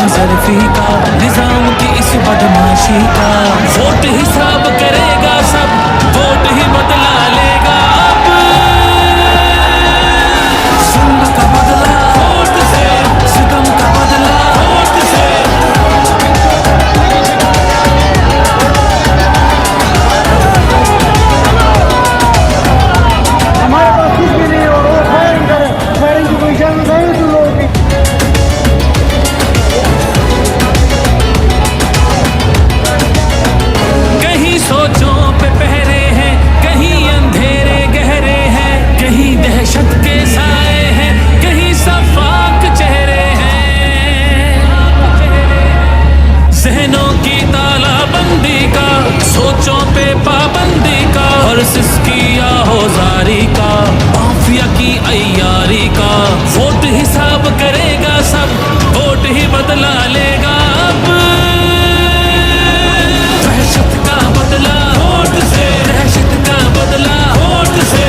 सरफी का निजाम की इस बदमाशी का वोट हिसाब करेगा सब, वोट ही बदला लेगा अब। जुल्म का बदला वोट से, सितम का बदला वोट से। हमारे पास कुछ भी नहीं और वो फायरिंग करे, फायरिंग की कोई इजाजत नहीं तुम लोगों की। कहीं सोचों पे पहरे हैं, कहीं अंधेरे गहरे हैं, कहीं दहशत के साए हैं, कहीं सफाक चेहरे हैं। जहनों की तालाबंदी का, सोचों पे पाबंदी का, और सिसकी आहोजारी का, माफिया की अय्यारी का। वोट हिसाब करेगा सब, वोट ही बदला लेगा अब। दहशत का बदला वोट से, दहशत का बदला वोट से।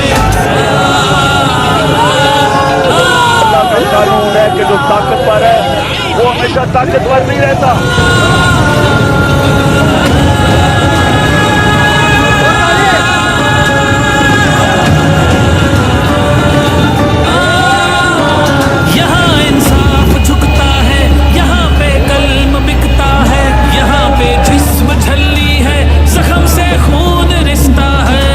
अल्लाह का कानून है कि जो ताकतवर है वो हमेशा ताकतवर नहीं रहता। यहाँ इंसाफ झुकता है, यहाँ पे कल्म बिकता है, यहाँ पे जिस्म झल्ली है, जख्म से खून रिश्ता है।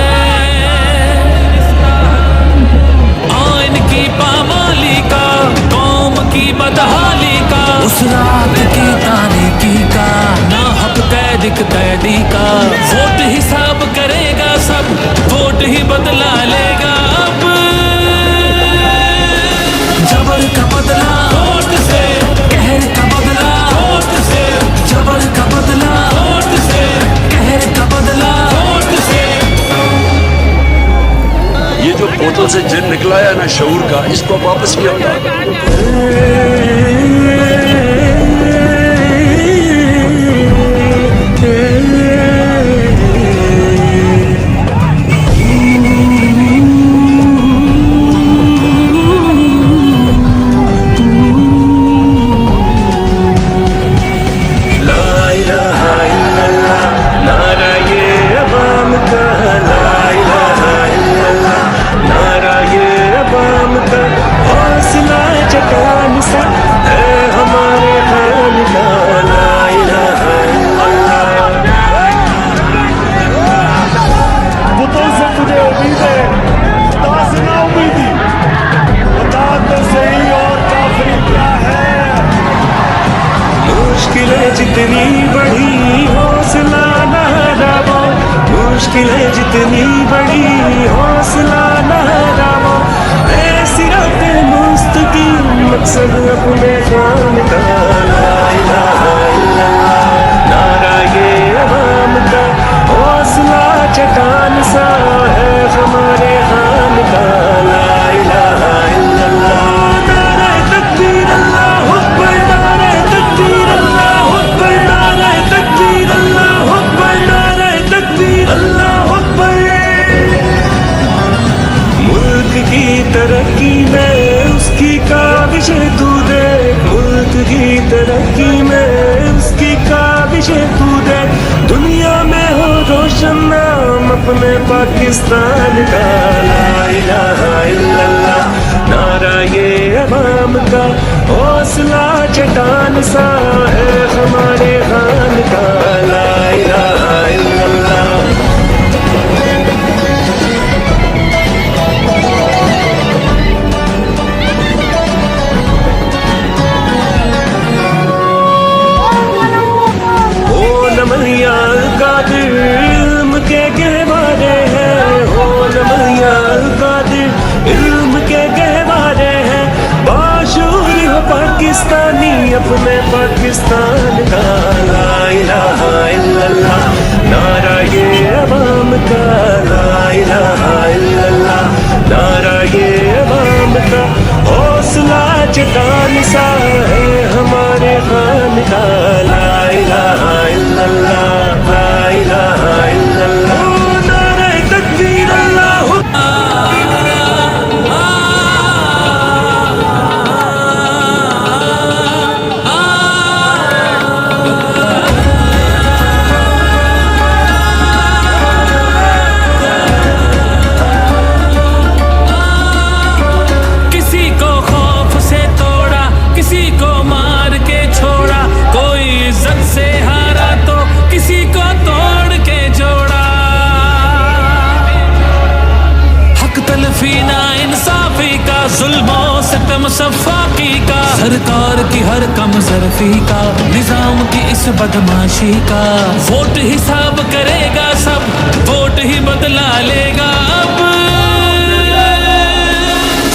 आइन की पामाली का, कौम की बदहाली का, उस रात की तारीकी का, ना हक कैदी का। वोट हिसाब करेगा सब, वोट ही बदला लेगा अब। जबर का बदला वोट से, कहर का बदला वोट से। जबर का बदला वोट से, कहर का बदला वोट से। ये जो बोतल से जिन निकला है ना शऊर का, इसको वापस नहीं आता। बुतों से तुझे उम्मीद है, खुदा से ना उम्मीदी। बता तो सही और काफिरी क्या है। मुश्किलें जितनी बड़ी हौसला न हारो, मुश्किलें जितनी बड़ी हौसला न हारो। ऐसी रातें मुस्तकीम मकसद अपने जान का। ला इलाहा इल्लल्लाह, नारा ये अवाम का, हौसला चट्टान सा है हमारे खान का। ला इलाहा इल्लल्लाह, नारे तकबीर अल्लाह अकबर, नारे तकबीर अल्लाह अकबर, नारे तकबीर अल्लाह अकबर, नारे तकबीर अल्लाह अकबर। मुल्क की तरक्की में उसकी काबिशें तू देख, मुल्क की तरक्की में उसकी काबिशें तू देख। दुनिया में हो रोशन नाम अपने पाकिस्तान का। ला इलाहा इल्लल्लाह, नारा ये अवाम का, हौसला चट्टान सा है हमारे खान का। ला इलाहा इल्लल्लाह। हो नमैया कादिर इल्म के गहवारे हैं, हो नमैया पाकिस्तानी अपने पाकिस्तान का, ला इलाहा इल्लल्लाह नारा ये अवाम का, ला इलाहा इल्लल्लाह नारा ये अवाम का। हौसला चट्टान सा है हमारे खान का, ला इलाहा इल्लल्लाह ला इलाहा इल्लल्लाह नारा तकबीर अल्लाहु सफ़ाकी का, सरकार की हर कम सरफी का, निजाम की इस बदमाशी का। वोट हिसाब करेगा सब, वोट ही बदला लेगा अब।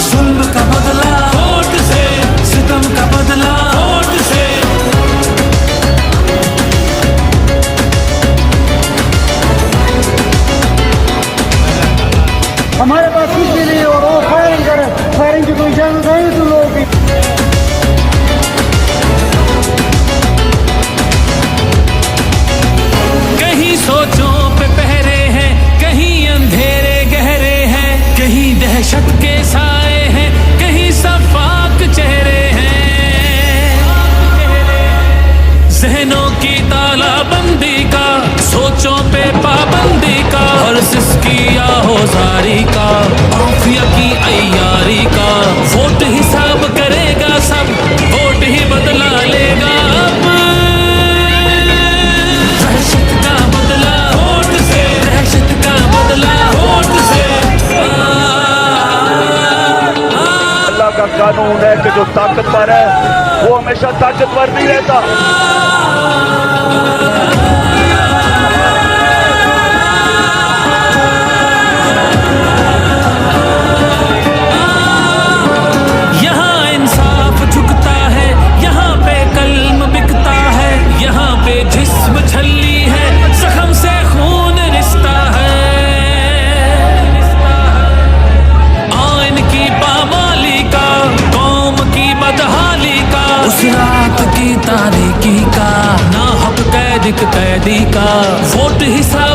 जुल्म का बदला वोट से, सितम का बदला वोट से। हमारे पास कुछ भी नहीं और वो फायरिंग करे, फायरिंग की कोई इजाजत है तो लोग भी। कहीं सोचों पे पहरे हैं, कहीं अंधेरे गहरे हैं, कहीं दहशत के साए हैं, कहीं सफाक चेहरे हैं। जहनों की तालाबंदी का, सोचों पे पाबंदी का, और सिसकी आहोजारी का, माफिया की अय्यारी का। वोट हिसाब करेगा सब, वोट ही बदला लेगा अब। दहशत का बदला वोट से, दहशत का बदला वोट से। अल्लाह का कानून है कि जो ताकतवर है वो हमेशा ताकतवर नहीं रहता। जिस्म छल्ली है, जख्म से खून रिश्ता है। आइन की पामाली का, कौम की बदहाली का, उस रात की तारीकी का, ना हक कैदी का। वोट हिसाब